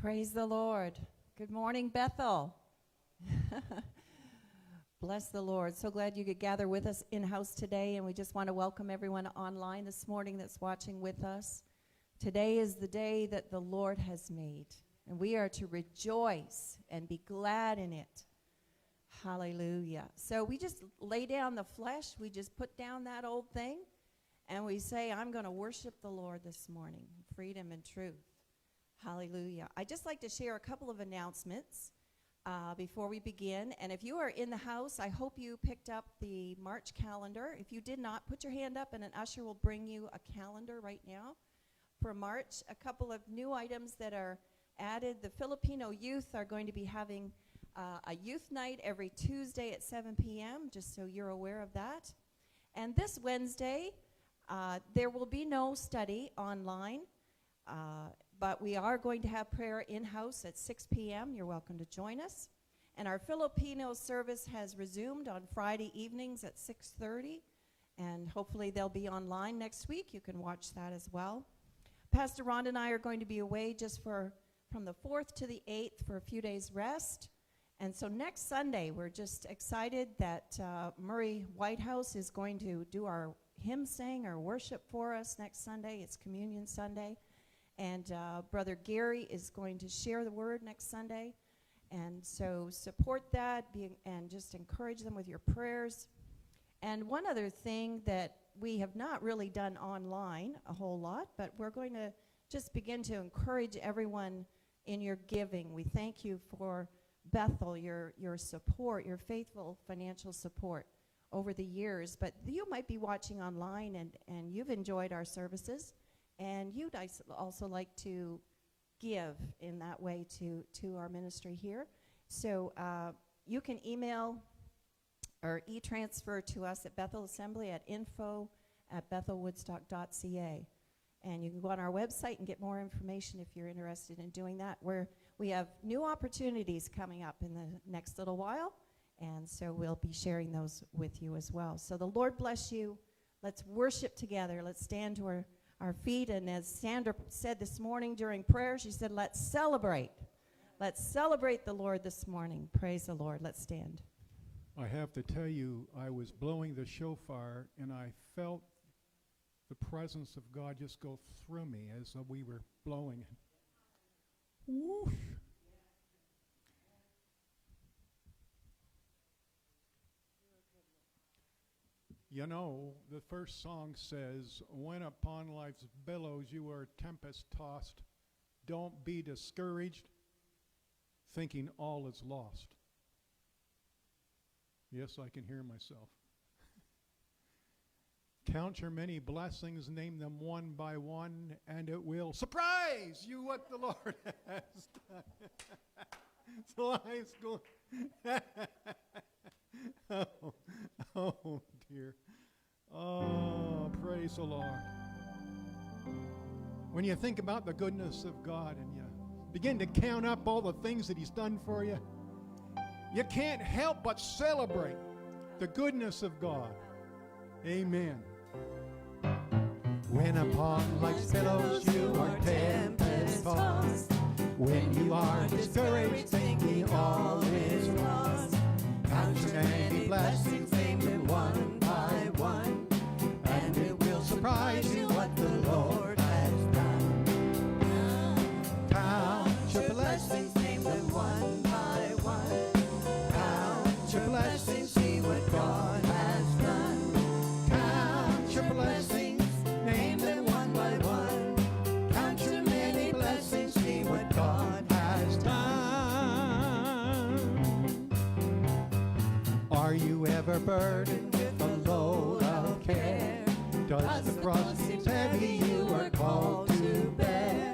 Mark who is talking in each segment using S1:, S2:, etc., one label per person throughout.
S1: Praise the Lord. Good morning, Bethel. Bless the Lord. So glad you could gather with us in-house today, and we just want to welcome everyone online this morning that's watching with us. Today is the day that the Lord has made, and we are to rejoice and be glad in it. Hallelujah. So we just lay down the flesh. We just put down that old thing, and we say, I'm going to worship the Lord this morning, freedom and truth. Hallelujah. I'd just like to share a couple of announcements before we begin. And if you are in the house, I hope you picked up the March calendar. If you did not, put your hand up and an usher will bring you a calendar right now for March. A couple of new items that are added. The Filipino youth are going to be having a youth night every Tuesday at 7 p.m., just so you're aware of that. And this Wednesday, there will be no study online. But we are going to have prayer in-house at 6 p.m. You're welcome to join us. And our Filipino service has resumed on Friday evenings at 6:30. And hopefully they'll be online next week. You can watch that as well. Pastor Ron and I are going to be away just from the 4th to the 8th for a few days rest. And so next Sunday, we're just excited that Murray Whitehouse is going to do our hymn sing or worship for us next Sunday. It's Communion Sunday. And Brother Gary is going to share the word next Sunday. And so support that and just encourage them with your prayers. And one other thing that we have not really done online a whole lot, but we're going to just begin to encourage everyone in your giving. We thank you for Bethel, your support, your faithful financial support over the years. But you might be watching online and you've enjoyed our services. And you'd also like to give in that way to our ministry here. So you can email or e-transfer to us at Bethel Assembly at info@bethelwoodstock.ca. And you can go on our website and get more information if you're interested in doing that. We have new opportunities coming up in the next little while, and so we'll be sharing those with you as well. So the Lord bless you. Let's worship together. Let's stand to our feet, and as Sandra said this morning during prayer, she said, let's celebrate. Let's celebrate the Lord this morning. Praise the Lord. Let's stand.
S2: I have to tell you, I was blowing the shofar, and I felt the presence of God just go through me as we were blowing it. Whoosh. You know, the first song says, when upon life's billows you are tempest-tossed, don't be discouraged, thinking all is lost. Yes, I can hear myself. Count your many blessings, name them one by one, and it will surprise you what the Lord has done. So life's going... oh, dear. Oh, praise the Lord. When you think about the goodness of God and you begin to count up all the things that He's done for you, you can't help but celebrate the goodness of God. Amen. When upon life's billows you are tempest-tossed, when you are discouraged, thinking all is lost, count your many blessings, name them one by one, and it will surprise you what the Lord has done. Count your blessings, name them one by one. Count your blessings, see what God has done. Count your blessings, name them one by one. Count your many blessings, see what God has done. Are you ever burdened with a load of care? Does the cross seem heavy you are called to bear?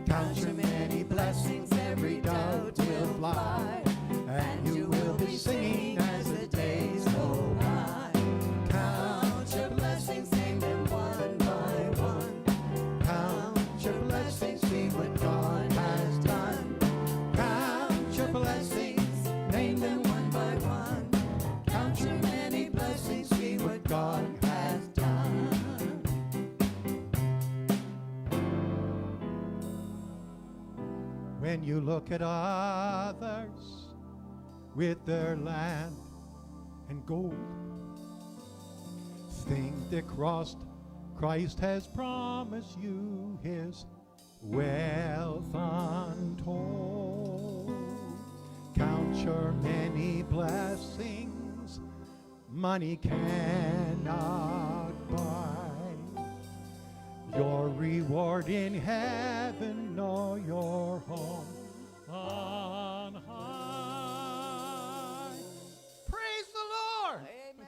S2: Count your many blessings, every doubt will fly, and you will be singing as the days go by. Count your blessings, name them one by one. Count your blessings, see what God has done. Count your blessings, name them one by one. Count your many blessings. When you look at others with their land and gold, think that Christ has promised you his wealth untold. Count your many blessings, money cannot buy your reward in heaven or your home on high. Praise the Lord.
S3: Amen.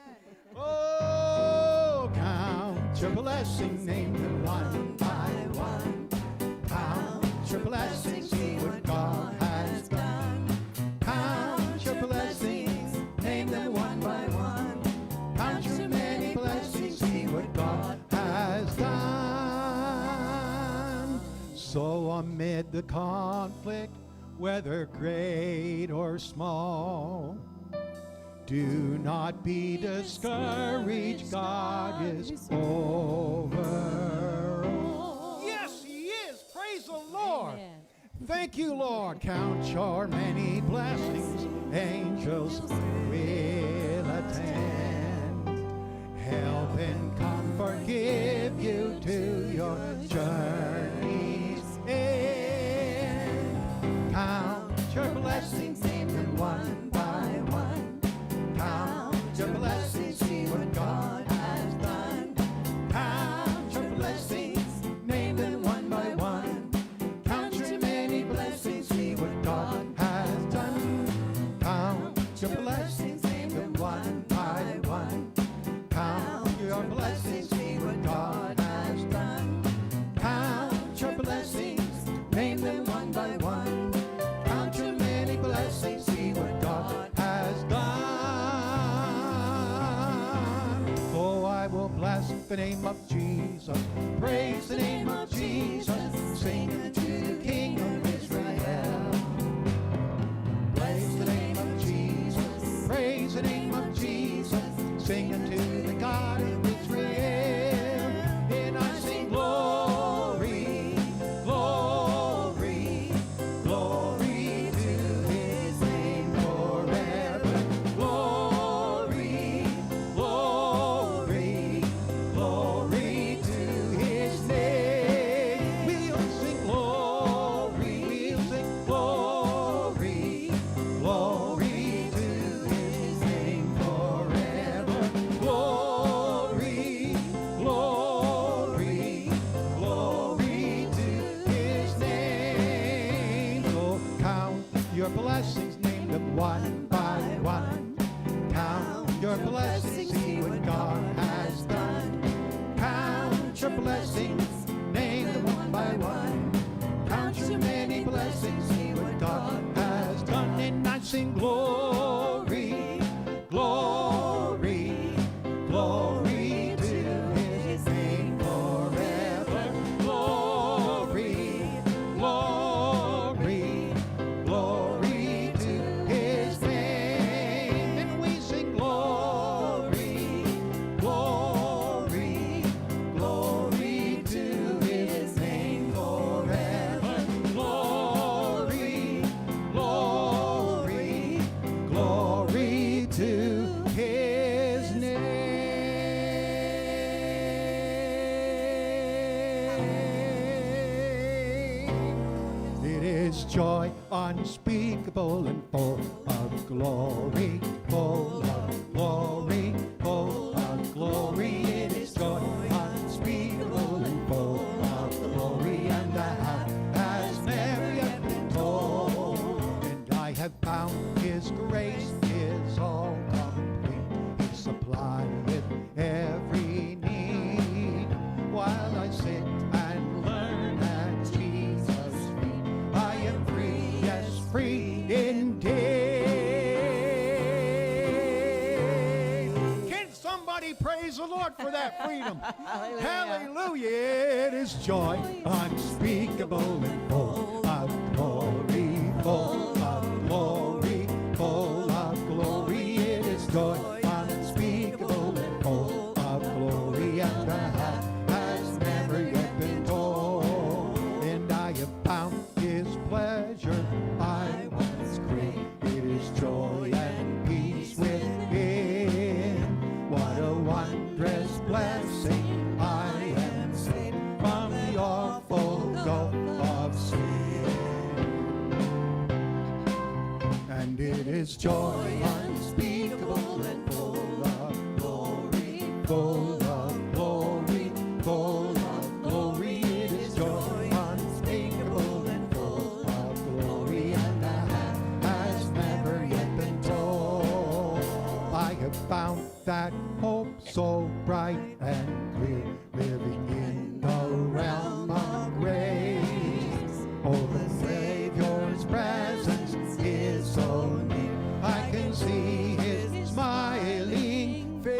S2: Oh, count your blessings, name them one by one. Count your blessings, see what God has done. Count your blessings, name them one by one. Count your many blessings, see what God has done. So amid the conflict, whether great or small, do not be discouraged, God is over. Yes, he is. Praise the Lord.
S1: Amen.
S2: Thank you, Lord. Count your many blessings. Angels will attend. Help and comfort give you to your journey's end. Count your blessings, name them one by one. Count your blessings, see what God has done. Count your blessings, name them one by one. Count your many blessings, see what God has done. Count your blessings, name them one by one. Count your blessings, see what God has done. Count your blessings, name them one by one. Count your many blessings, see what God has done. Oh, I will bless the name of Jesus. Praise the name of Jesus. Sing to the King of Israel. Praise the name of Jesus. Praise the name of Jesus. Sing unto the God of Israel. And I sing glory, glory, glory to his name forever. Glory, glory, glory to his name. We'll sing glory, we'll sing glory, glory to his name forever. Glory, glory, glory to his name. So count your blessings, name them one by one. Count your blessings, see what God has done. Count your blessings, name them one by one. Count your many blessings, see what God has done. And I sing glory, glory, glory to his name forever. Glory, glory, glory to his name. And we sing glory, glory, glory to his name forever. Glory, glory, glory to his name. It is joy unspeakable and full of glory, full of glory, full of glory. It is joy unspeakable and full of glory, and the half has never yet been told. And I have found his grace is all complete. He supplieth every need. While I sit and learn at Jesus' feet, I am free, yes, free indeed. Can somebody praise the Lord for that freedom?
S1: Hallelujah.
S2: Hallelujah. It is joy unspeakable and full of glory, full of glory, full of glory. It is joy unspeakable and full of glory, and the half has never yet been told. And I have found his pleasure joy unspeakable and full of glory, full of glory, full of glory. It is joy unspeakable and full of glory, and the half has never yet been told. I have found that hope so bright and clear, living in the realm of grace. Oh, the Savior's presence is so near. I can see his smiling face.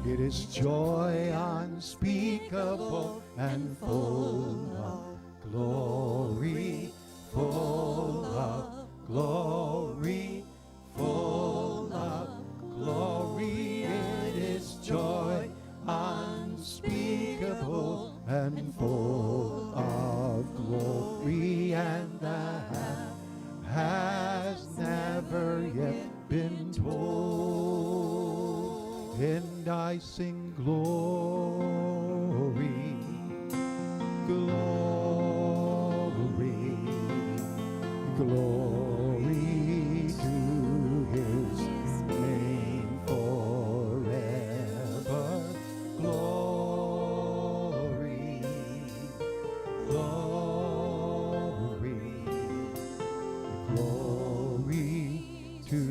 S2: It is joy unspeakable and full of glory, full of glory, full of glory. It is joy unspeakable and full of glory, and the half has never yet been told. And I sing glory, glory, glory to his name forever. Glory, glory, glory to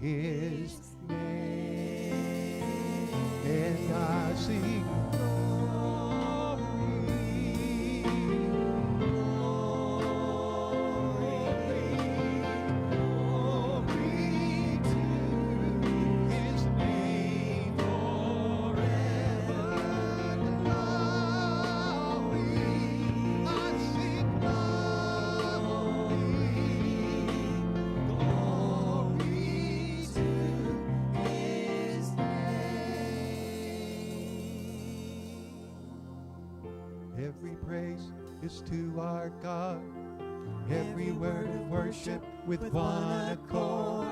S2: his name. And I sing every praise is to our God. Every word of worship with one accord.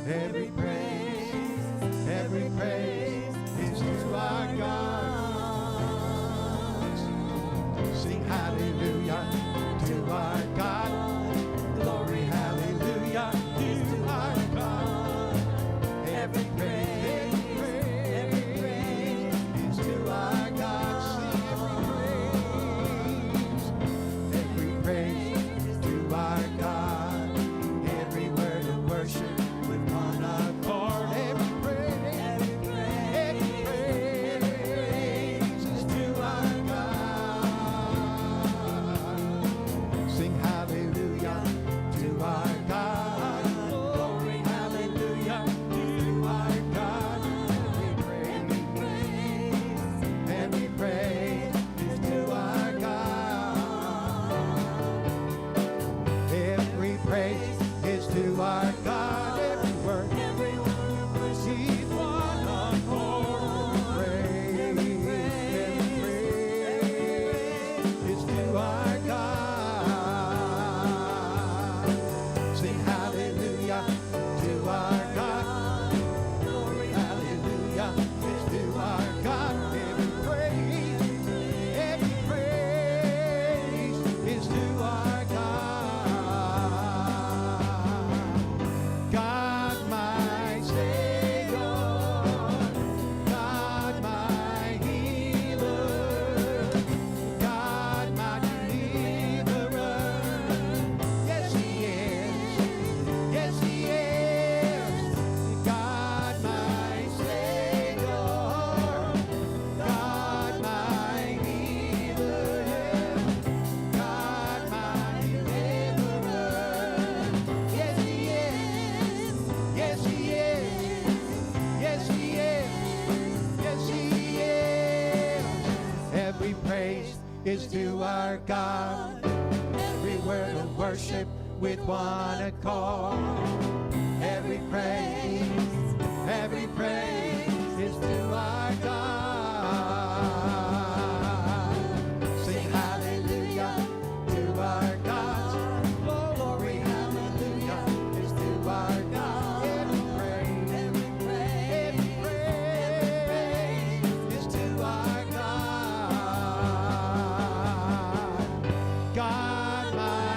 S2: Every praise is to our God. Sing hallelujah to our God. Glory, hallelujah to our God. Every praise is to our God. Every praise to our God. Every word of worship with one accord. Every praise is to our God. Sing hallelujah to our God. Glory, hallelujah to our God. Every praise is to our God. Every praise is to our God. Every word receive one accord. Every praise is to our God. Sing hallelujah to our God. Glory, hallelujah is to our God. Every praise is to our God. God my Savior, God my healer, God my deliverer. Yes, he is. Yes, he is. God my Savior, God my healer, God my deliverer. Yes, he is. Yes, he is. Yes, he is. Yes, he is. Every praise is to our God. Every word of worship with one accord. Every praise is to our God. Sing hallelujah to our God. Glory, hallelujah is to our God. Every praise is to our God. God my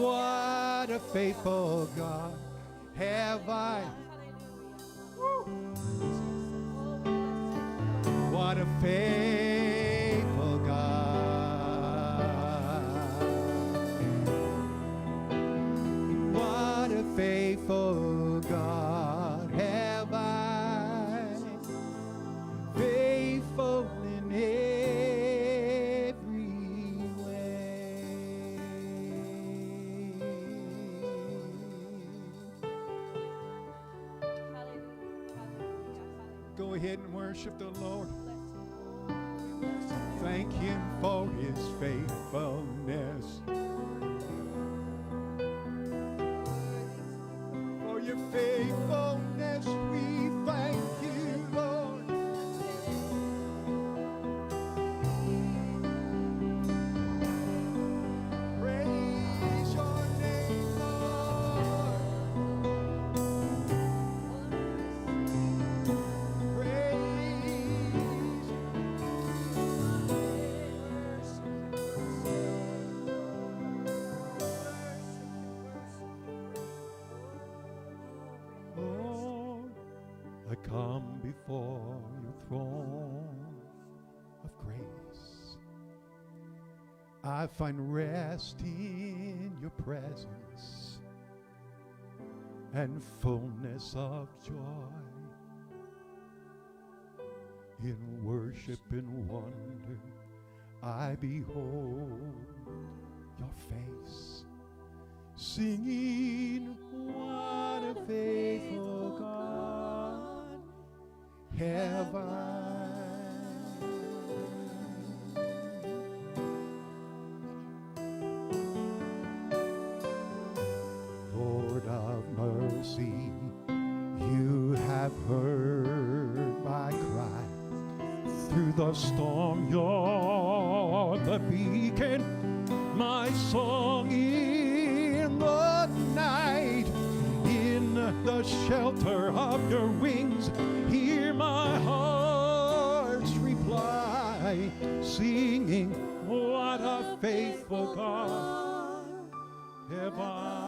S2: What a faithful God have I. What a faithful God. What a faithful God have I. Faithful in every way. Go ahead and worship the Lord. Thank Him for His faithfulness. For your faithfulness, we thank you, Lord. Praise your name, Lord. I come before your throne of grace. I find rest in your presence and fullness of joy. In worship and wonder, I behold your face, singing, what a faithful God have I. Lord of mercy, you have heard my cry. Through the storm, you're the beacon, my song in the night. In the shelter of your wings, hear my heart's reply, singing, what a faithful God have I.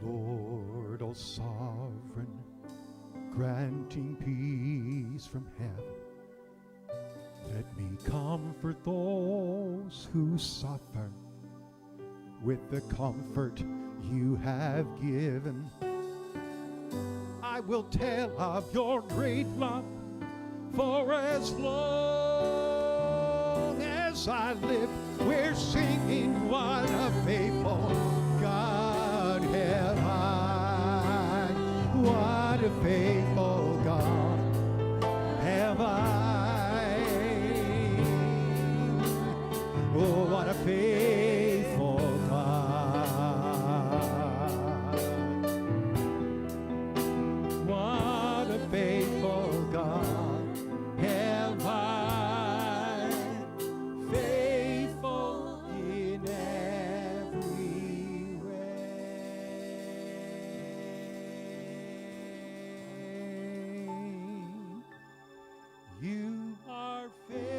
S2: Lord, O sovereign, granting peace from heaven, let me comfort those who suffer with the comfort you have given. I will tell of your great love, for as long as I live, we're singing, what a faithful God have I. What a faithful God have I. Oh, what a faithful God. What a faithful God have I. Faithful in every way. You are faithful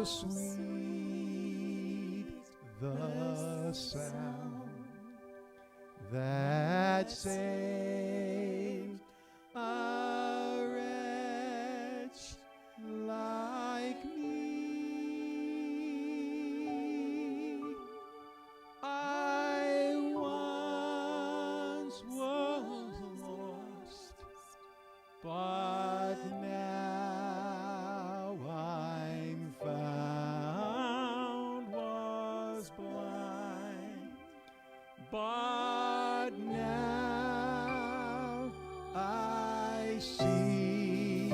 S2: sweet the sound that saved a wretch like me. I once was lost, but now I'm found, was blind, but now I see.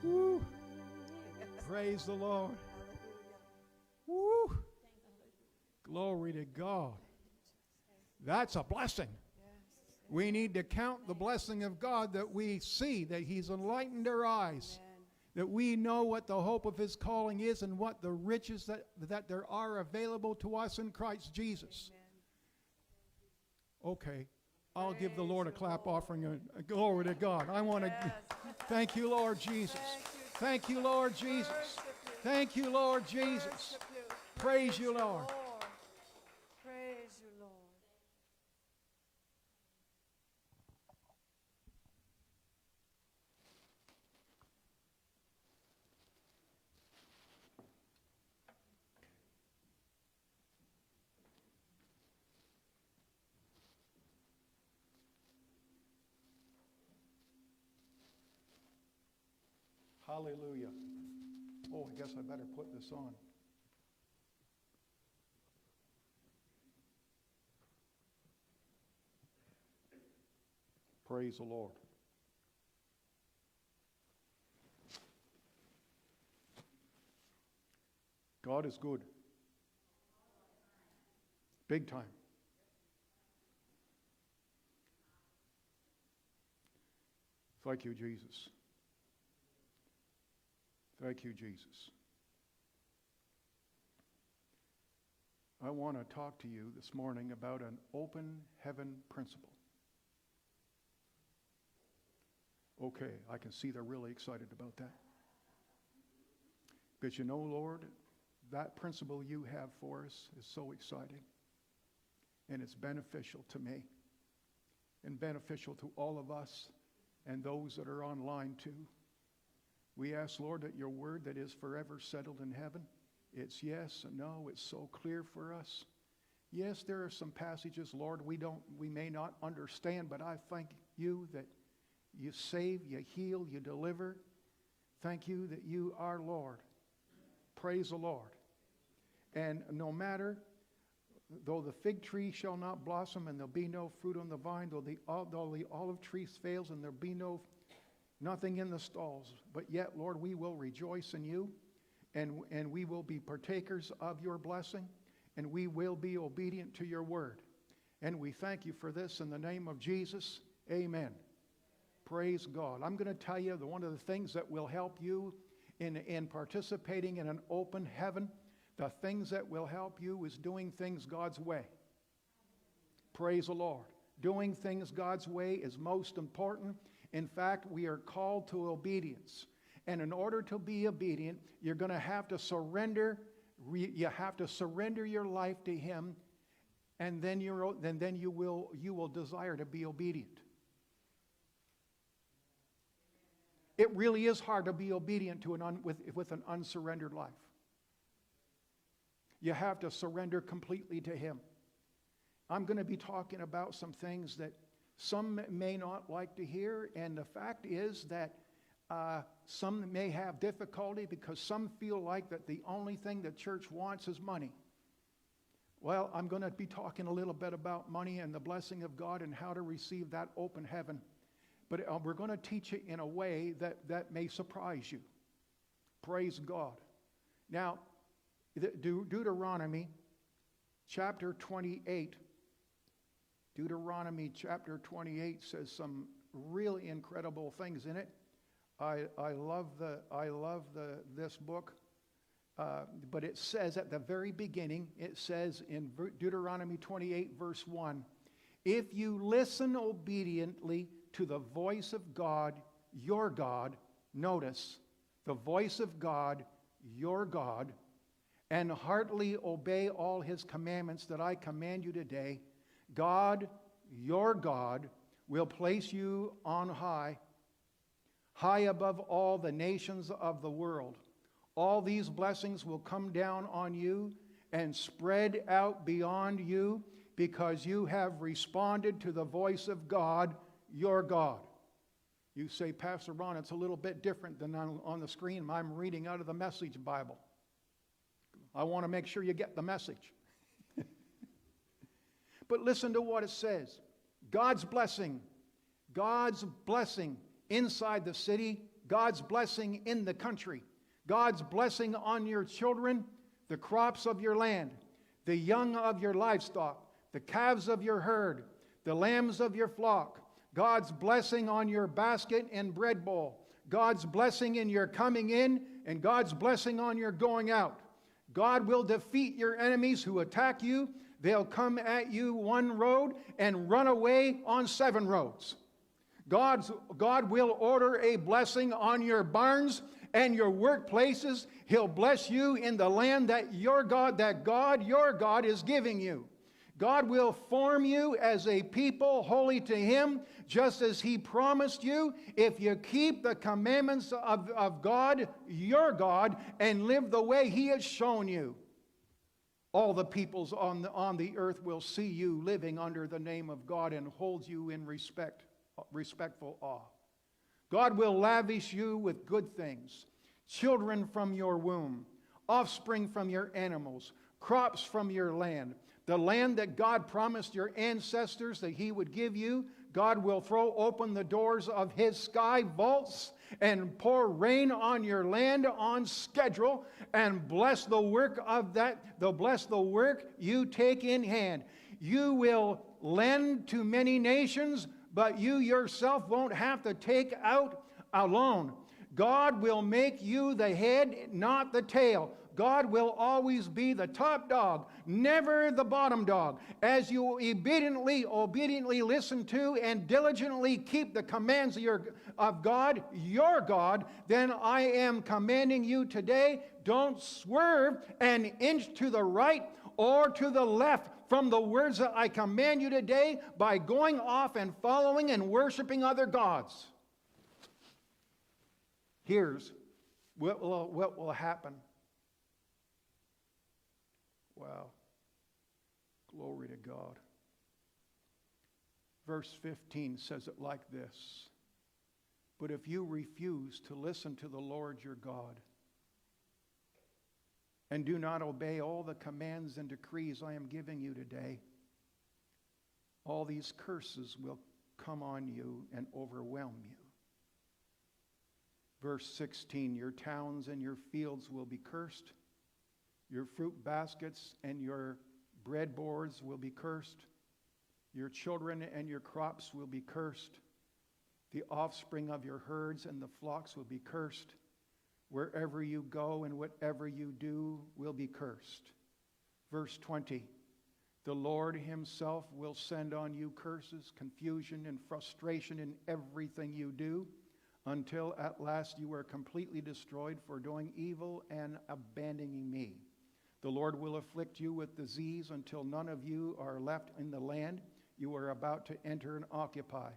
S2: Woo. Praise the Lord. Woo. Glory to God. That's a blessing. We need to count the blessing of God that we see, that He's enlightened our eyes, that we know what the hope of His calling is and what the riches that there are available to us in Christ Jesus. Okay, I'll give the Lord a clap offering. Glory to God. I want to thank you, Lord Jesus. Thank you, Lord Jesus. Thank you, Lord Jesus. Praise you, Lord.
S3: Praise you, Lord.
S2: Hallelujah. Oh, I guess I better put this on. Praise the Lord. God is good. Big time. Thank you, Jesus. Thank you, Jesus. I want to talk to you this morning about an open heaven principle. Okay, I can see they're really excited about that. But you know, Lord, that principle you have for us is so exciting. And it's beneficial to me. And beneficial to all of us and those that are online too. We ask, Lord, that your word that is forever settled in heaven, it's yes and no, it's so clear for us. Yes, there are some passages, Lord, we may not understand, but I thank you that you save, you heal, you deliver. Thank you that you are Lord. Praise the Lord. And no matter, though the fig tree shall not blossom and there'll be no fruit on the vine, though the olive tree fails and there'll be nothing in the stalls, but yet, Lord, we will rejoice in you, and we will be partakers of your blessing, and we will be obedient to your word. And we thank you for this in the name of Jesus. Amen. Praise God. I'm going to tell you one of the things that will help you in participating in an open heaven, the things that will help you is doing things God's way. Praise the Lord. Doing things God's way is most important. In fact, we are called to obedience. And in order to be obedient, you're going to have to surrender. You have to surrender your life to Him, and then you will desire to be obedient. It really is hard to be obedient to with an unsurrendered life. You have to surrender completely to Him. I'm going to be talking about some things that some may not like to hear, and the fact is that some may have difficulty because some feel like that the only thing the church wants is money. Well, I'm going to be talking a little bit about money and the blessing of God and how to receive that open heaven. But we're going to teach it in a way that may surprise you. Praise God. Now, Deuteronomy chapter 28. Deuteronomy chapter 28 says some really incredible things in it. I love this book, but it says at the very beginning, it says in Deuteronomy 28 verse 1, if you listen obediently to the voice of God your God, notice, the voice of God, your God, and heartily obey all his commandments that I command you today, God, your God, will place you on high, high above all the nations of the world. All these blessings will come down on you and spread out beyond you because you have responded to the voice of God, your God. You say, Pastor Ron, it's a little bit different than on the screen. I'm reading out of the Message Bible. I want to make sure you get the message. But listen to what it says. God's blessing inside the city, God's blessing in the country, God's blessing on your children, the crops of your land, the young of your livestock, the calves of your herd, the lambs of your flock, God's blessing on your basket and bread bowl, God's blessing in your coming in, and God's blessing on your going out. God will defeat your enemies who attack you. They'll come at you one road and run away on 7 roads. God will order a blessing on your barns and your workplaces. He'll bless you in the land that your God, your God, is giving you. God will form you as a people holy to him, just as he promised you, if you keep the commandments of God, your God, and live the way he has shown you. All the peoples on the earth will see you living under the name of God and hold you in respectful awe. God will lavish you with good things, children from your womb, offspring from your animals, crops from your land. The land that God promised your ancestors that he would give you, God will throw open the doors of his sky vaults and pour rain on your land on schedule and bless the work of that, bless the work you take in hand. You will lend to many nations, but you yourself won't have to take out alone. God will make you the head, not the tail. God will always be the top dog, never the bottom dog. As you obediently listen to and diligently keep the commands of God, your God, then I am commanding you today, don't swerve an inch to the right or to the left from the words that I command you today by going off and following and worshiping other gods. Here's what will happen. Wow. Glory to God. Verse 15 says it like this. But if you refuse to listen to the Lord your God and do not obey all the commands and decrees I am giving you today, all these curses will come on you and overwhelm you. Verse 16, your towns and your fields will be cursed. Your fruit baskets and your bread boards will be cursed. Your children and your crops will be cursed. The offspring of your herds and the flocks will be cursed. Wherever you go and whatever you do will be cursed. Verse 20, the Lord himself will send on you curses, confusion, and frustration in everything you do, until at last you are completely destroyed for doing evil and abandoning me. The Lord will afflict you with disease until none of you are left in the land you are about to enter and occupy.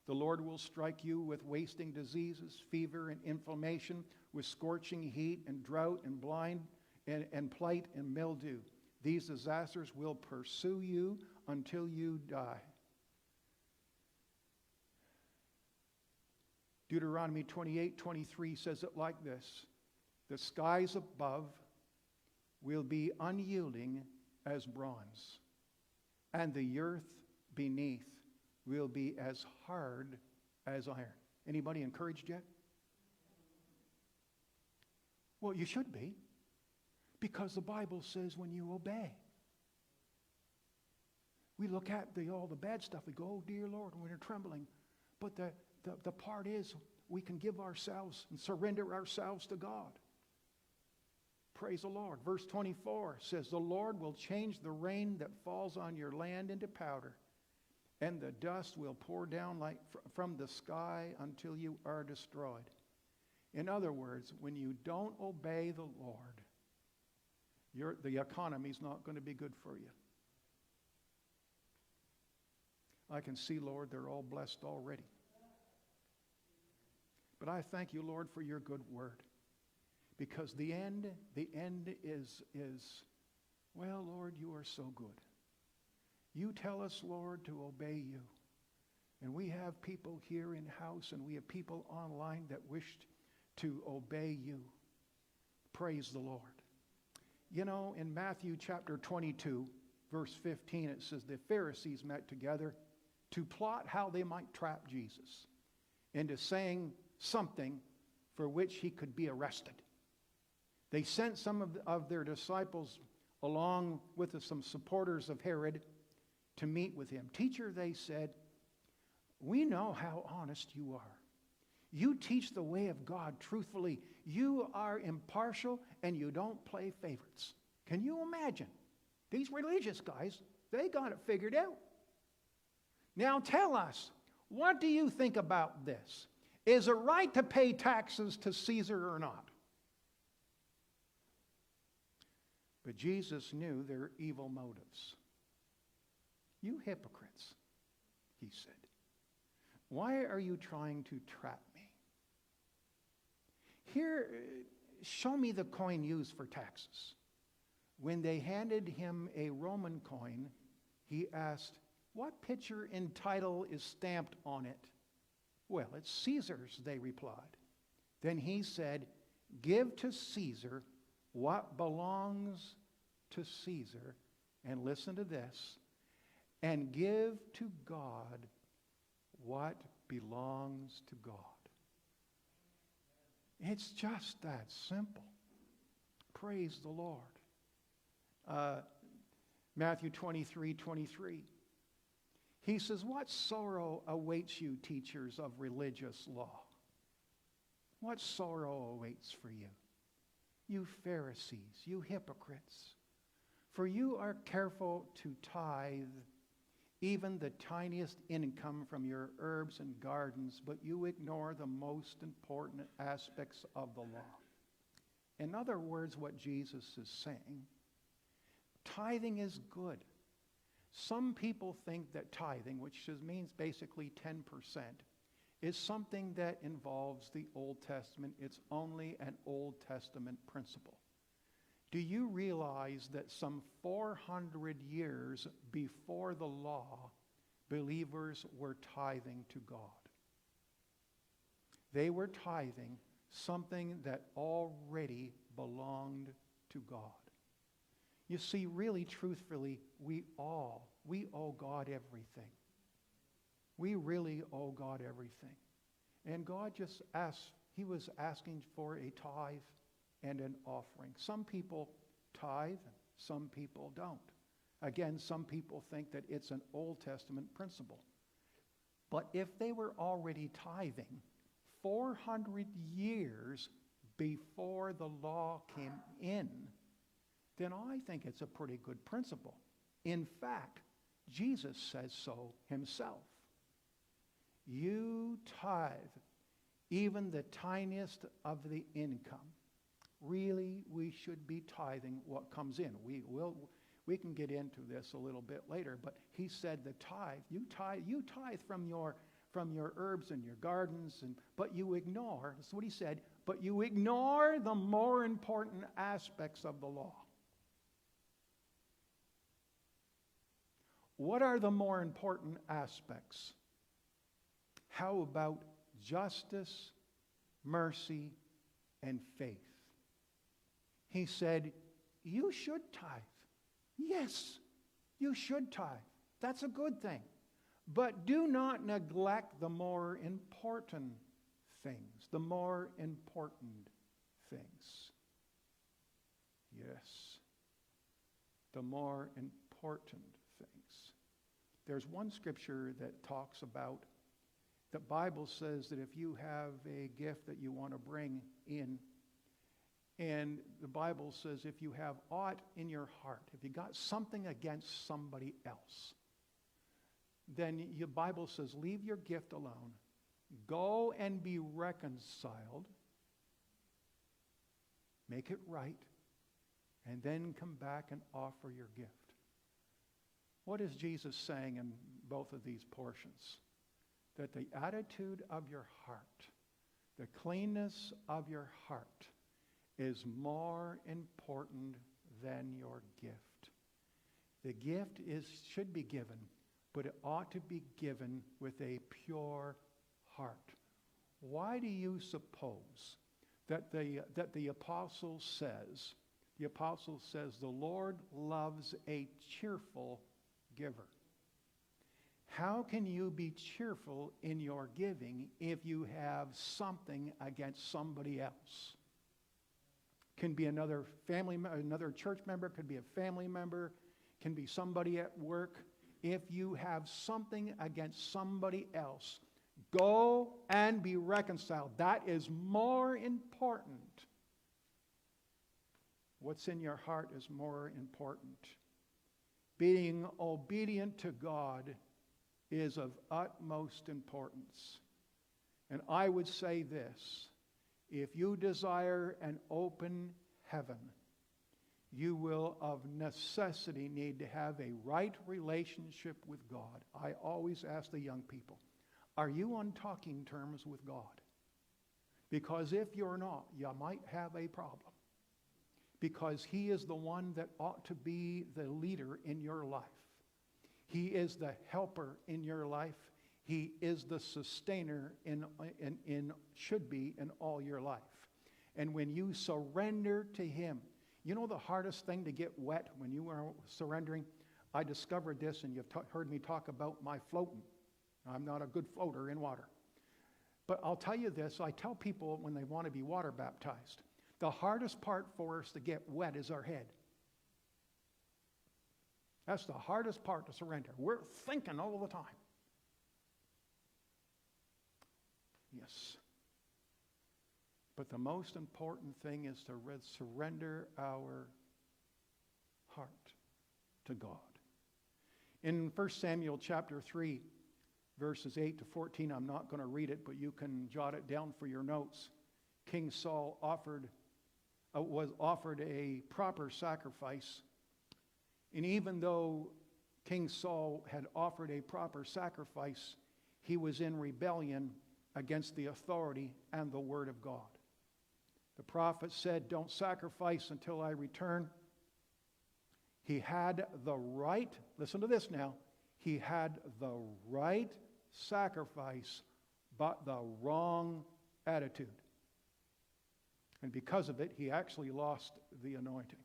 S2: The Lord will strike you with wasting diseases, fever and inflammation, with scorching heat and drought and blind and blight and mildew. These disasters will pursue you until you die. Deuteronomy 28:23 says it like this. The skies above will be unyielding as bronze, and the earth beneath will be as hard as iron. Anybody encouraged yet? Well, you should be, because the Bible says when you obey. We look at all the bad stuff, we go, oh dear Lord, when we're trembling. But the part is we can give ourselves and surrender ourselves to God. Praise the Lord. Verse 24 says, the Lord will change the rain that falls on your land into powder, and the dust will pour down like from the sky until you are destroyed. In other words, when you don't obey the Lord, the economy's not going to be good for you. I can see, Lord, they're all blessed already. But I thank you, Lord, for your good word. Because the end is, well, Lord, you are so good. You tell us, Lord, to obey you. And we have people here in house and we have people online that wished to obey you. Praise the Lord. You know, in Matthew chapter 22, verse 15, it says the Pharisees met together to plot how they might trap Jesus into saying something for which he could be arrested. They sent some of their disciples along with some supporters of Herod to meet with him. Teacher, they said, we know how honest you are. You teach the way of God truthfully. You are impartial and you don't play favorites. Can you imagine? These religious guys, they got it figured out. Now tell us, what do you think about this? Is it right to pay taxes to Caesar or not? But Jesus knew their evil motives. You hypocrites, he said. Why are you trying to trap me? Here, show me the coin used for taxes. When they handed him a Roman coin, he asked, what picture and title is stamped on it? Well, it's Caesar's, they replied. Then he said, give to Caesar what belongs to Caesar, and listen to this, and give to God what belongs to God. It's just that simple. Praise the Lord. Matthew 23:23. He says, what sorrow awaits you, teachers of religious law? What sorrow awaits for you? You Pharisees, you hypocrites. For you are careful to tithe even the tiniest income from your herbs and gardens, but you ignore the most important aspects of the law. In other words, what Jesus is saying, tithing is good. Some people think that tithing, which means basically 10%, is something that involves the Old Testament. It's only an Old Testament principle. Do you realize that some 400 years before the law, believers were tithing to God? They were tithing something that already belonged to God. You see, really, truthfully, we owe God everything. We really owe God everything. And God just asked, he was asking for a tithe and an offering. Some people tithe, some people don't. Again, some people think that it's an Old Testament principle. But if they were already tithing 400 years before the law came in, then I think it's a pretty good principle. In fact, Jesus says so himself. You tithe even the tiniest of the income. Really, we should be tithing what comes in. We can get into this a little bit later, but he said the tithe. You tithe from your herbs and your gardens, but you ignore. That's what he said. But you ignore the more important aspects of the law. What are the more important aspects? How about justice, mercy, and faith? He said, you should tithe. Yes, you should tithe. That's a good thing. But do not neglect the more important things. The more important things. Yes. The more important things. There's one scripture that talks about, the Bible says that if you have a gift that you want to bring in, and the Bible says if you have aught in your heart, if you got something against somebody else, then your Bible says, leave your gift alone. Go and be reconciled. Make it right. And then come back and offer your gift. What is Jesus saying in both of these portions? That the attitude of your heart, the cleanness of your heart, is more important than your gift. The gift should be given, but it ought to be given with a pure heart. Why do you suppose that the apostle says, the Lord loves a cheerful giver? How can you be cheerful in your giving if you have something against somebody else? Can be another church member, could be a family member, can be somebody at work. If you have something against somebody else, go and be reconciled. That is more important. What's in your heart is more important. Being obedient to God is of utmost importance. And I would say this: if you desire an open heaven, you will of necessity need to have a right relationship with God. I always ask the young people, are you on talking terms with God? Because if you're not, you might have a problem. Because He is the one that ought to be the leader in your life. He is the helper in your life. He is the sustainer should be in all your life. And when you surrender to Him, you know the hardest thing to get wet when you are surrendering? I discovered this, and you've heard me talk about my floating. I'm not a good floater in water. But I'll tell you this, I tell people when they want to be water baptized, the hardest part for us to get wet is our head. That's the hardest part to surrender. We're thinking all the time. Yes. But the most important thing is to surrender our heart to God. In 1 Samuel chapter 3, verses 8 to 14, I'm not going to read it, but you can jot it down for your notes. King Saul was offered a proper sacrifice. And even though King Saul had offered a proper sacrifice, he was in rebellion against the authority and the word of God. The prophet said, don't sacrifice until I return. He had the right, listen to this now, he had the right sacrifice, but the wrong attitude. And because of it, he actually lost the anointing.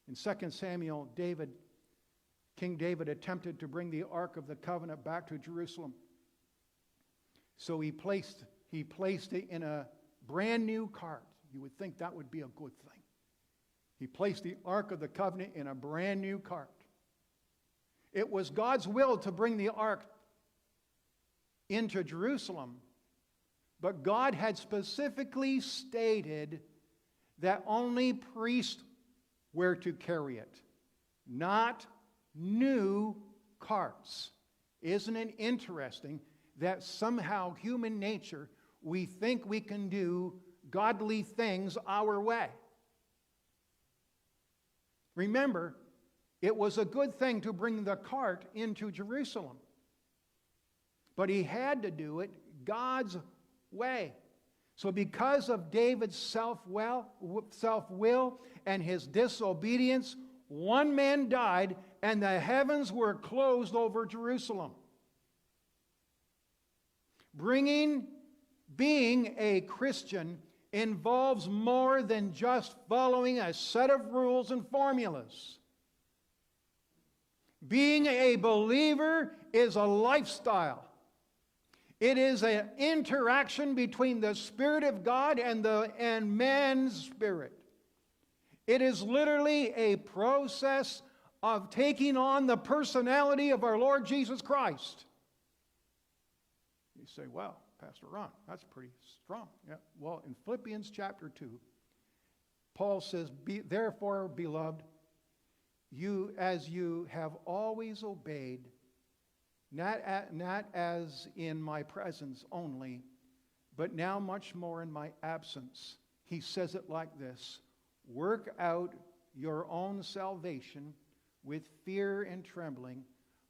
S2: In 2 Samuel, King David attempted to bring the Ark of the Covenant back to Jerusalem. So he placed it in a brand new cart. You would think that would be a good thing. He placed the Ark of the Covenant in a brand new cart. It was God's will to bring the Ark into Jerusalem, but God had specifically stated that only priests were to carry it, not new carts. Isn't it interesting that somehow human nature, we think we can do godly things our way? Remember, it was a good thing to bring the cart into Jerusalem, but he had to do it God's way. So because of David's self-will and his disobedience, one man died and the heavens were closed over Jerusalem. Being a Christian involves more than just following a set of rules and formulas. Being a believer is a lifestyle. It is an interaction between the Spirit of God and man's spirit. It is literally a process of taking on the personality of our Lord Jesus Christ. You say, well, Pastor Ron, that's pretty strong. Yeah. Well, in Philippians chapter 2, Paul says, therefore, beloved, you as you have always obeyed, not as in my presence only, but now much more in my absence. He says it like this: work out your own salvation with fear and trembling,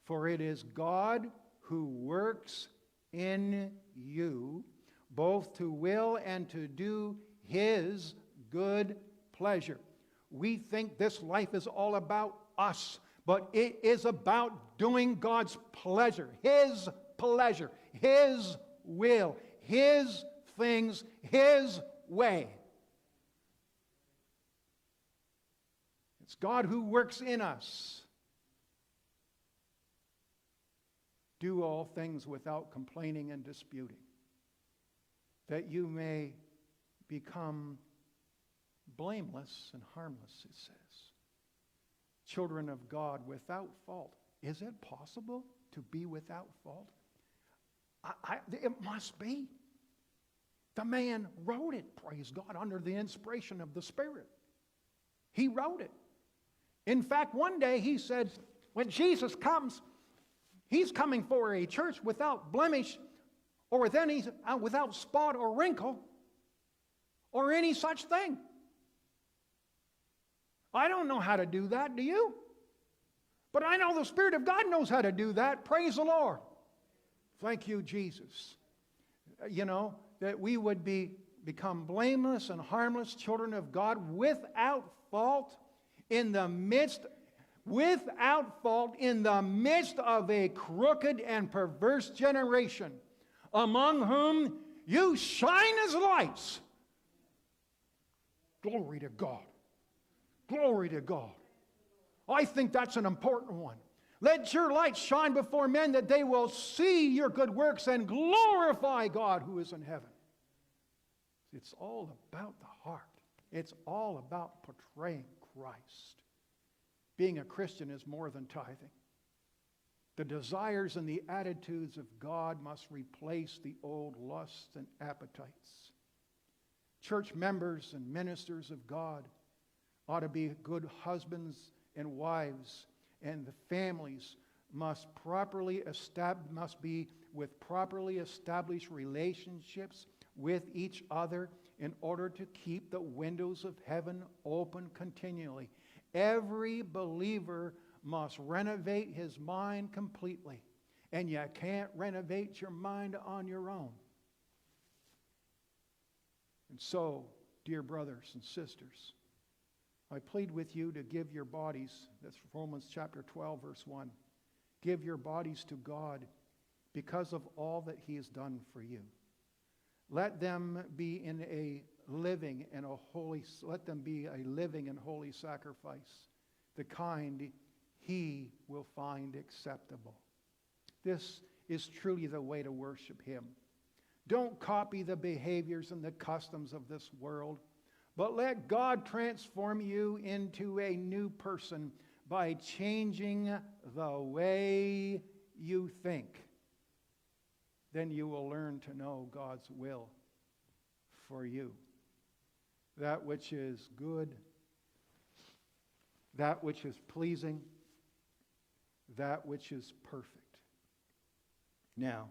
S2: for it is God who works in you, both to will and to do His good pleasure. We think this life is all about us, but it is about doing God's pleasure, His will, His things, His way. It's God who works in us. Do all things without complaining and disputing, that you may become blameless and harmless, it says. Children of God without fault. Is it possible to be without fault? It must be. The man wrote it, praise God, under the inspiration of the Spirit. He wrote it. In fact, one day he said, when Jesus comes, He's coming for a church without blemish, or without spot or wrinkle, or any such thing. I don't know how to do that, do you? But I know the Spirit of God knows how to do that. Praise the Lord. Thank you, Jesus. That we would become blameless and harmless children of God without fault in the midst of a crooked and perverse generation, among whom you shine as lights. Glory to God. Glory to God. I think that's an important one. Let your light shine before men, that they will see your good works and glorify God who is in heaven. It's all about the heart. It's all about portraying Christ. Being a Christian is more than tithing. The desires and the attitudes of God must replace the old lusts and appetites. Church members and ministers of God ought to be good husbands and wives, and the families must be with properly established relationships with each other in order to keep the windows of heaven open continually. Every believer must renovate his mind completely, and you can't renovate your mind on your own. And so, dear brothers and sisters, I plead with you to give your bodies, that's Romans chapter 12, verse 1, give your bodies to God because of all that He has done for you. Let them be a living and holy sacrifice, the kind He will find acceptable. This is truly the way to worship Him. Don't copy the behaviors and the customs of this world, but let God transform you into a new person by changing the way you think. Then you will learn to know God's will for you. That which is good, that which is pleasing, that which is perfect. Now,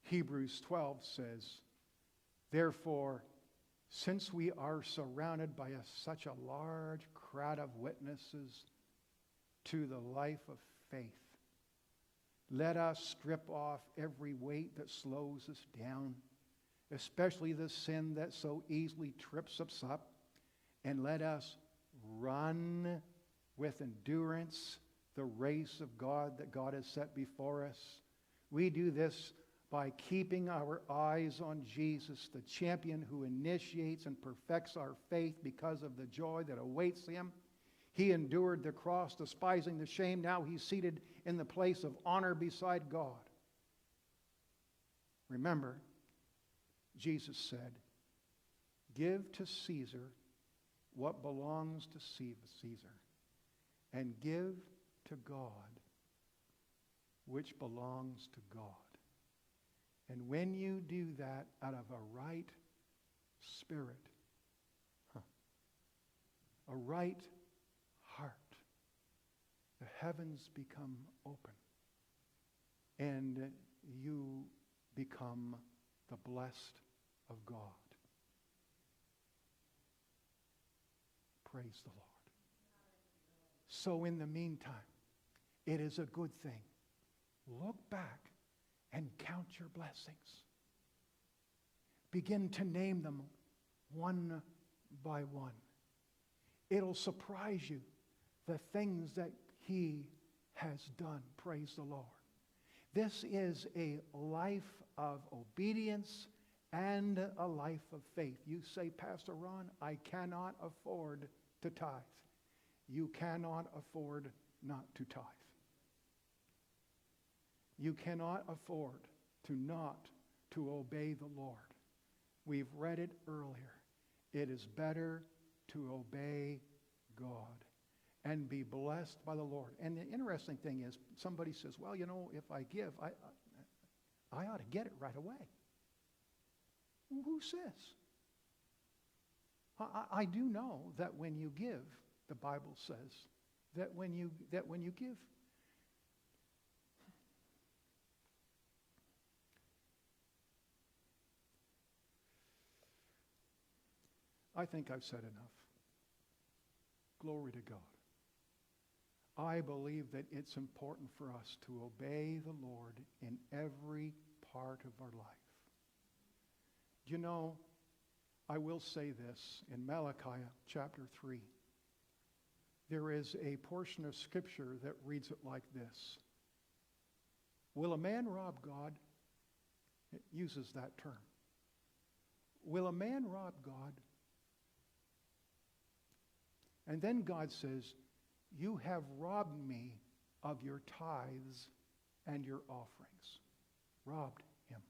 S2: Hebrews 12 says, therefore, since we are surrounded by such a large crowd of witnesses to the life of faith, let us strip off every weight that slows us down, especially the sin that so easily trips us up, and let us run with endurance the race of God that God has set before us. We do this by keeping our eyes on Jesus, the champion who initiates and perfects our faith because of the joy that awaits Him. He endured the cross, despising the shame. Now He's seated in the place of honor beside God. Remember, Jesus said, give to Caesar what belongs to Caesar, and give to God which belongs to God. And when you do that out of a right spirit, a right heart, the heavens become open and you become the blessed of God. Praise the Lord. So in the meantime, it is a good thing. Look back and count your blessings. Begin to name them one by one. It'll surprise you the things that He has done. Praise the Lord. This is a life of obedience and a life of faith. You say, Pastor Ron, I cannot afford to tithe. You cannot afford not to tithe. You cannot afford to not to obey the Lord. We've read it earlier. It is better to obey God and be blessed by the Lord. And the interesting thing is, somebody says, well, you know, if I give, I ought to get it right away. Well, who says? I do know that when you give, the Bible says that when you give, I think I've said enough. Glory to God. I believe that it's important for us to obey the Lord in every part of our life. You know, I will say this in Malachi chapter 3. There is a portion of Scripture that reads it like this. Will a man rob God? It uses that term. Will a man rob God? And then God says, you have robbed me of your tithes and your offerings. Robbed him.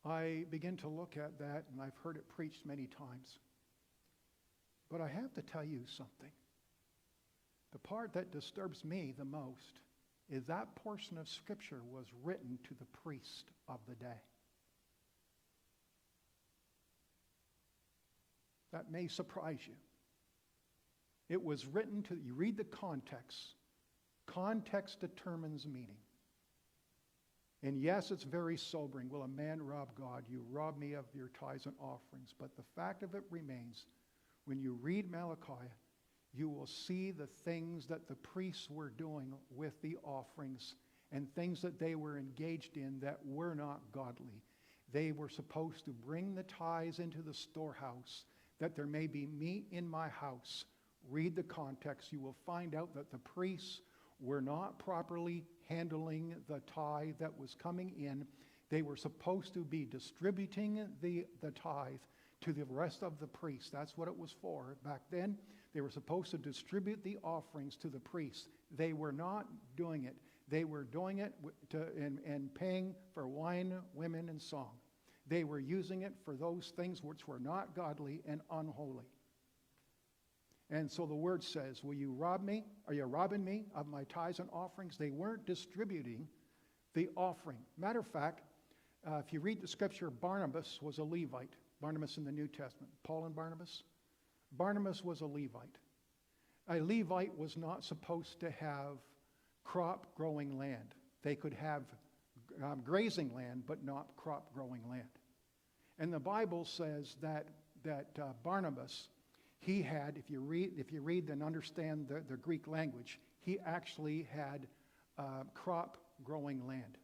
S2: I begin to look at that, and I've heard it preached many times. But I have to tell you something. The part that disturbs me the most is that portion of Scripture was written to the priest of the day. That may surprise you. It was written to, you read the context. Context determines meaning. And yes, it's very sobering. Will a man rob God? You rob me of your tithes and offerings. But the fact of it remains, when you read Malachi, you will see the things that the priests were doing with the offerings and things that they were engaged in that were not godly. They were supposed to bring the tithes into the storehouse, that there may be meat in my house. Read the context. You will find out that the priests were not properly handling the tithe that was coming in. They were supposed to be distributing the tithe to the rest of the priests. That's what it was for. Back then, they were supposed to distribute the offerings to the priests. They were not doing it. They were doing it and paying for wine, women, and song. They were using it for those things which were not godly and unholy. And so the word says, will you rob me? Are you robbing me of my tithes and offerings? They weren't distributing the offering. Matter of fact, if you read the Scripture, Barnabas was a Levite. Barnabas in the New Testament. Paul and Barnabas. Barnabas was a Levite. A Levite was not supposed to have crop-growing land. They could have grazing land, but not crop-growing land. And the Bible says that Barnabas, he had, if you read and understand the Greek language, he actually had crop-growing land.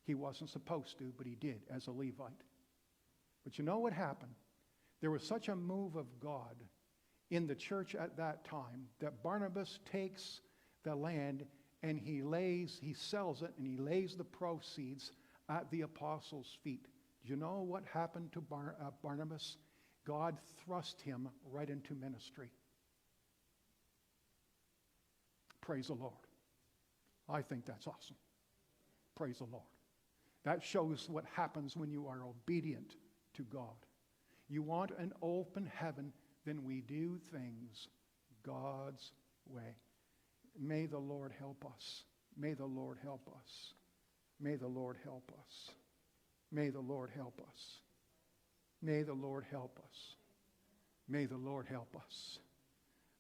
S2: He wasn't supposed to, but he did as a Levite. But you know what happened? There was such a move of God in the church at that time that Barnabas takes the land and he sells it, and he lays the proceeds at the apostles' feet. Do you know what happened to Barnabas? God thrust him right into ministry. Praise the Lord. I think that's awesome. Praise the Lord. That shows what happens when you are obedient to God. You want an open heaven, then we do things God's way. May the Lord help us. May the Lord help us. May the Lord help us. May the Lord help us. May the Lord help us. May the Lord help us.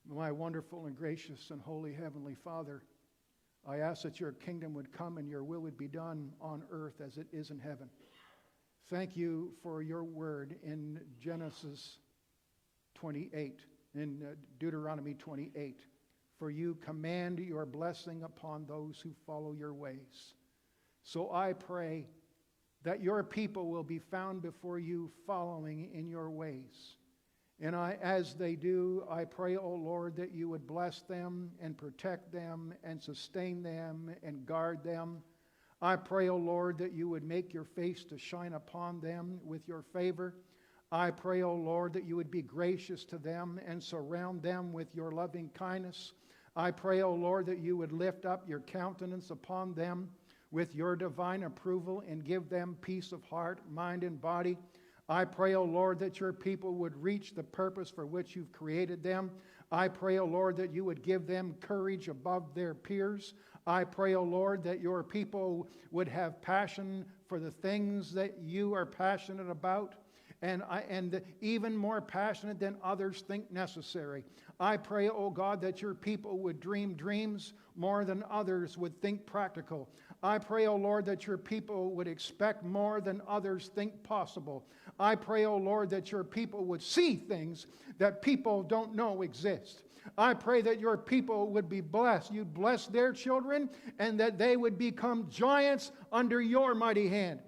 S2: My wonderful and gracious and holy Heavenly Father, I ask that your kingdom would come and your will would be done on earth as it is in heaven. Thank you for your word in Genesis 28, in Deuteronomy 28. For you command your blessing upon those who follow your ways. So I pray that your people will be found before you following in your ways. And as they do, I pray, O Lord, that you would bless them and protect them and sustain them and guard them. I pray, O Lord, that you would make your face to shine upon them with your favor. I pray, O Lord, that you would be gracious to them and surround them with your loving kindness. I pray, O Lord, that you would lift up your countenance upon them with your divine approval and give them peace of heart, mind, and body. I pray, O Lord, that your people would reach the purpose for which you've created them. I pray, O Lord, that you would give them courage above their peers. I pray, O Lord, that your people would have passion for the things that you are passionate about, and even more passionate than others think necessary. I pray, O God, that your people would dream dreams more than others would think practical. I pray, O Lord, that your people would expect more than others think possible. I pray, O Lord, that your people would see things that people don't know exist. I pray that your people would be blessed. You'd bless their children and that they would become giants under your mighty hand.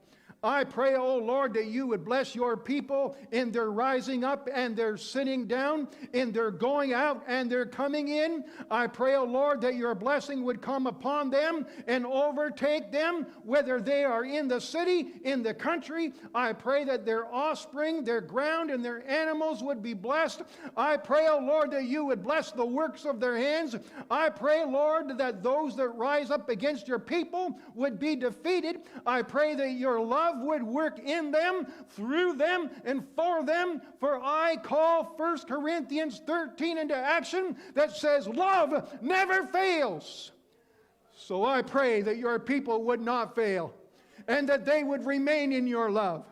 S2: I pray, O Lord, that you would bless your people in their rising up and their sitting down, in their going out and their coming in. I pray, O Lord, that your blessing would come upon them and overtake them, whether they are in the city, in the country. I pray that their offspring, their ground, and their animals would be blessed. I pray, O Lord, that you would bless the works of their hands. I pray, Lord, that those that rise up against your people would be defeated. I pray that your love would work in them, through them, and for them. For I call 1 Corinthians 13 into action that says love never fails. So I pray that your people would not fail and that they would remain in your love.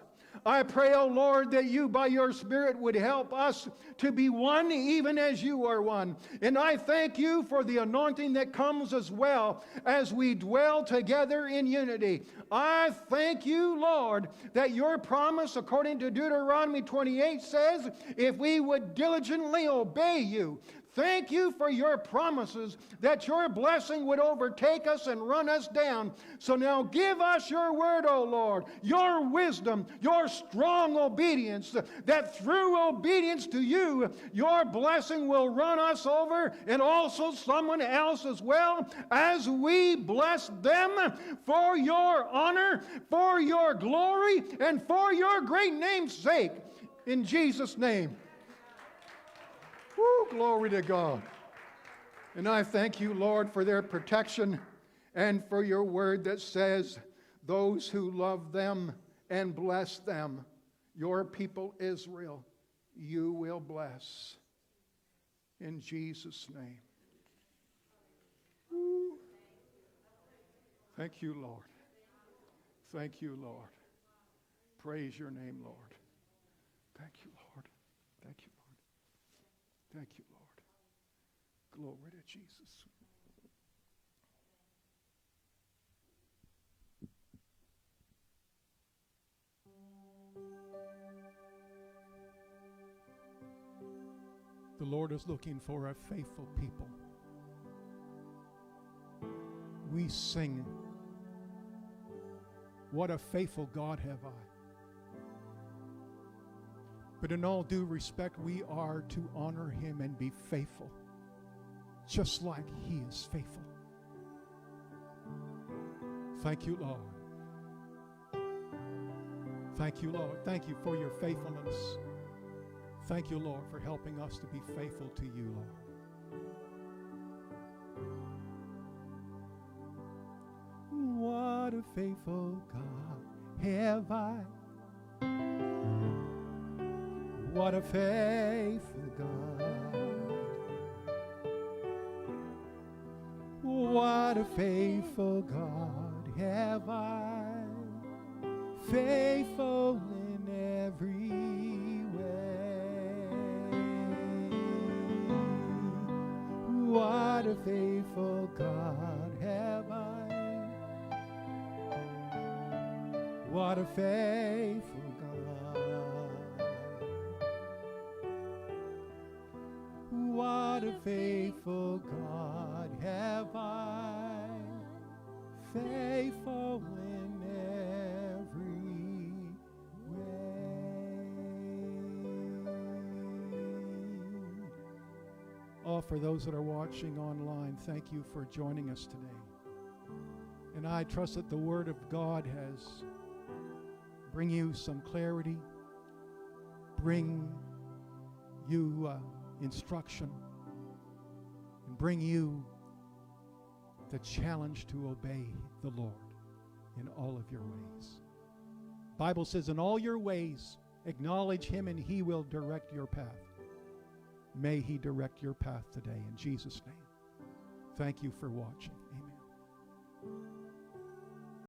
S2: I pray, O Lord, that you by your Spirit would help us to be one even as you are one. And I thank you for the anointing that comes as well as we dwell together in unity. I thank you, Lord, that your promise according to Deuteronomy 28 says, if we would diligently obey you, thank you for your promises that your blessing would overtake us and run us down. So now give us your word, O Lord, your wisdom, your strong obedience, that through obedience to you, your blessing will run us over and also someone else as well, as we bless them for your honor, for your glory, and for your great name's sake. In Jesus' name. Woo, glory to God. And I thank you, Lord, for their protection and for your word that says, those who love them and bless them, your people Israel, you will bless. In Jesus' name. Woo. Thank you, Lord. Thank you, Lord. Praise your name, Lord. Thank you, Lord. Thank you, Lord. Thank you, Lord. Glory to Jesus. The Lord is looking for a faithful people. We sing, what a faithful God have I. But in all due respect, we are to honor him and be faithful, just like he is faithful. Thank you, Lord. Thank you, Lord. Thank you for your faithfulness. Thank you, Lord, for helping us to be faithful to you, Lord. What a faithful God have I. What a faithful God. What a faithful God have I. Faithful in every way. a faithful God have I. What a faithful God. What a faithful God have I. Faithful in every way. Oh, for those that are watching online, thank you for joining us today. And I trust that the Word of God has bring you some clarity, bring you instruction, and bring you the challenge to obey the Lord in all of your ways. The Bible says, in all your ways, acknowledge Him and He will direct your path. May He direct your path today in Jesus' name. Thank you for watching.